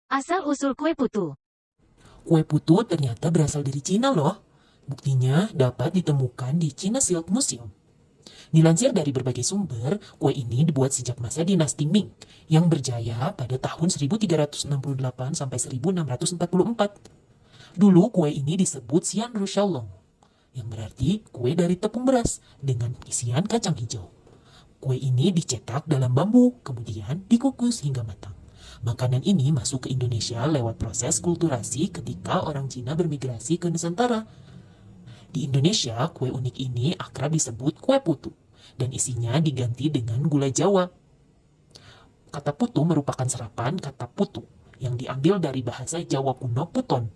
Asal-usul kue putu. Kue putu ternyata berasal dari Cina loh. Buktinya dapat ditemukan di China Silk Museum. Dilansir dari berbagai sumber, kue ini dibuat sejak masa dinasti Ming yang berjaya pada tahun 1368 sampai 1644. Dulu kue ini disebut Xian Ru Xiaolong, yang berarti kue dari tepung beras dengan isian kacang hijau. Kue ini dicetak dalam bambu, kemudian dikukus hingga matang. Makanan ini masuk ke Indonesia lewat proses kulturasi ketika orang Cina bermigrasi ke Nusantara. Di Indonesia, kue unik ini akrab disebut kue putu, dan isinya diganti dengan gula Jawa. Kata putu merupakan serapan kata putu, yang diambil dari bahasa Jawa kuno puton.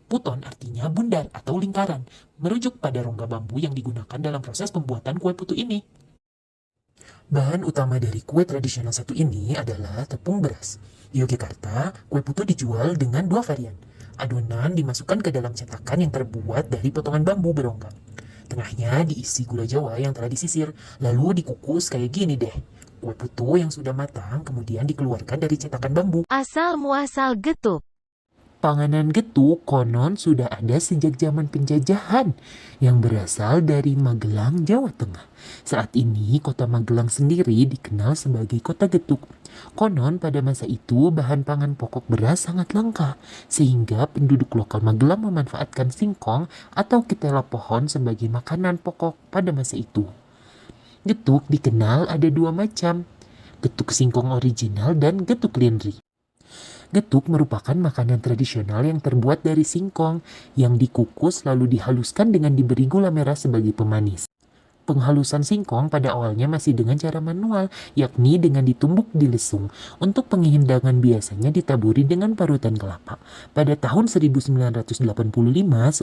Puton artinya bundar atau lingkaran, merujuk pada rongga bambu yang digunakan dalam proses pembuatan kue putu ini. Bahan utama dari kue tradisional satu ini adalah tepung beras. Di Yogyakarta, kue putu dijual dengan dua varian. Adonan dimasukkan ke dalam cetakan yang terbuat dari potongan bambu berongga. Tengahnya diisi gula Jawa yang telah disisir, lalu dikukus kayak gini deh. Kue putu yang sudah matang kemudian dikeluarkan dari cetakan bambu. Asal muasal getuk. Panganan getuk konon sudah ada sejak zaman penjajahan yang berasal dari Magelang, Jawa Tengah. Saat ini kota Magelang sendiri dikenal sebagai kota getuk. Konon pada masa itu bahan pangan pokok beras sangat langka, sehingga penduduk lokal Magelang memanfaatkan singkong atau ketela pohon sebagai makanan pokok pada masa itu. Getuk dikenal ada dua macam, getuk singkong original dan getuk lindri. Getuk merupakan makanan tradisional yang terbuat dari singkong yang dikukus lalu dihaluskan dengan diberi gula merah sebagai pemanis. Penghalusan singkong pada awalnya masih dengan cara manual, yakni dengan ditumbuk di lesung. Untuk penghidangan biasanya ditaburi dengan parutan kelapa. Pada tahun 1985,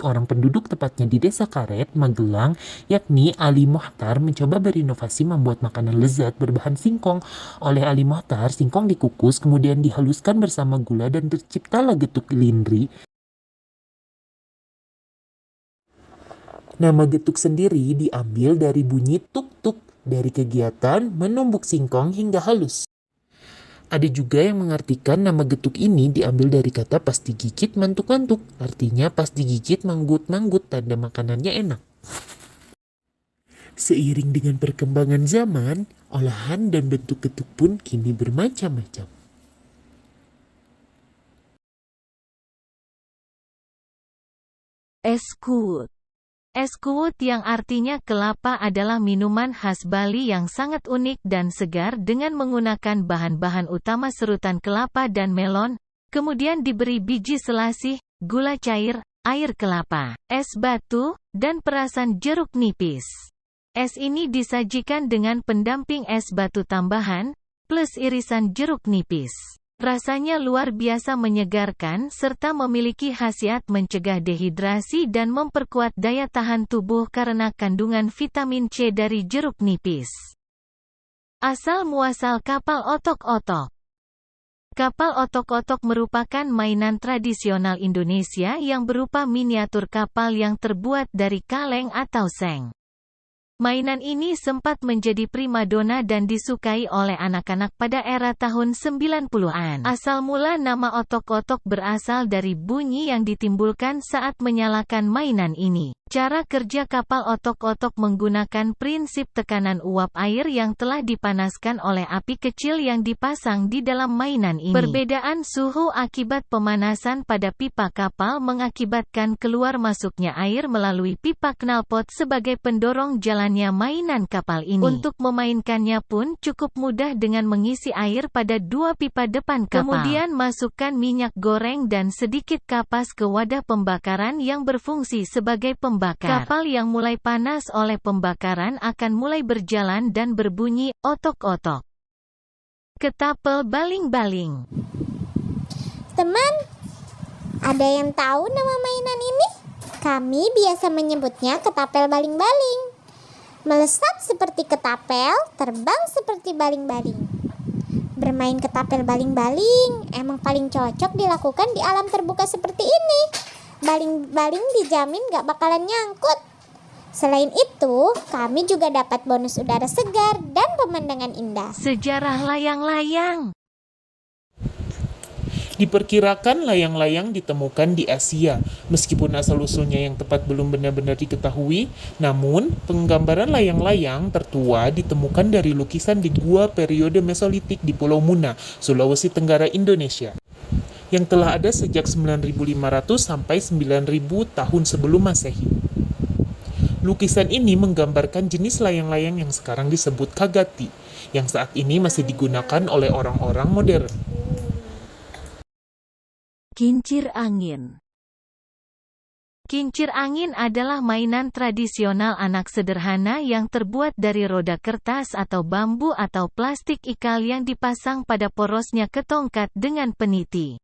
seorang penduduk tepatnya di Desa Karet, Magelang, yakni Ali Mohtar mencoba berinovasi membuat makanan lezat berbahan singkong. Oleh Ali Mohtar, singkong dikukus kemudian dihaluskan bersama gula dan terciptalah getuk lindri. Nama getuk sendiri diambil dari bunyi tuk-tuk dari kegiatan menumbuk singkong hingga halus. Ada juga yang mengartikan nama getuk ini diambil dari kata pas digigit mantuk-mantuk, artinya pas digigit manggut-manggut, tanda makanannya enak. Seiring dengan perkembangan zaman, olahan dan bentuk getuk pun kini bermacam-macam. Eskut. Eskut yang artinya kelapa adalah minuman khas Bali yang sangat unik dan segar dengan menggunakan bahan-bahan utama serutan kelapa dan melon, kemudian diberi biji selasih, gula cair, air kelapa, es batu, dan perasan jeruk nipis. Es ini disajikan dengan pendamping es batu tambahan, plus irisan jeruk nipis. Rasanya luar biasa menyegarkan serta memiliki khasiat mencegah dehidrasi dan memperkuat daya tahan tubuh karena kandungan vitamin C dari jeruk nipis. Asal muasal kapal otok-otok. Kapal otok-otok merupakan mainan tradisional Indonesia yang berupa miniatur kapal yang terbuat dari kaleng atau seng. Mainan ini sempat menjadi primadona dan disukai oleh anak-anak pada era tahun 90-an. Asal mula nama otok-otok berasal dari bunyi yang ditimbulkan saat menyalakan mainan ini. Cara kerja kapal otok-otok menggunakan prinsip tekanan uap air yang telah dipanaskan oleh api kecil yang dipasang di dalam mainan ini. Perbedaan suhu akibat pemanasan pada pipa kapal mengakibatkan keluar masuknya air melalui pipa knalpot sebagai pendorong jalannya mainan kapal ini. Untuk memainkannya pun cukup mudah dengan mengisi air pada dua pipa depan kapal. Kemudian masukkan minyak goreng dan sedikit kapas ke wadah pembakaran yang berfungsi sebagai pembakar. Kapal yang mulai panas oleh pembakaran akan mulai berjalan dan berbunyi otok-otok. Ketapel baling-baling. Teman, ada yang tahu nama mainan ini? Kami biasa menyebutnya ketapel baling-baling. Melesat seperti ketapel, terbang seperti baling-baling. Bermain ketapel baling-baling emang paling cocok dilakukan di alam terbuka seperti ini. Baling-baling dijamin gak bakalan nyangkut. Selain itu, kami juga dapat bonus udara segar dan pemandangan indah. Sejarah layang-layang. Diperkirakan layang-layang ditemukan di Asia, meskipun asal-usulnya yang tepat belum benar-benar diketahui, namun penggambaran layang-layang tertua ditemukan dari lukisan di gua periode Mesolitik di Pulau Muna, Sulawesi Tenggara, Indonesia, yang telah ada sejak 9.500 sampai 9.000 tahun sebelum Masehi. Lukisan ini menggambarkan jenis layang-layang yang sekarang disebut kagati, yang saat ini masih digunakan oleh orang-orang modern. Kincir angin. Kincir angin adalah mainan tradisional anak sederhana yang terbuat dari roda kertas atau bambu atau plastik ikal yang dipasang pada porosnya ke tongkat dengan peniti.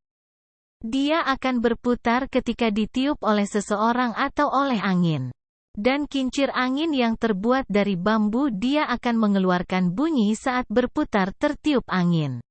Dia akan berputar ketika ditiup oleh seseorang atau oleh angin. Dan kincir angin yang terbuat dari bambu dia akan mengeluarkan bunyi saat berputar tertiup angin.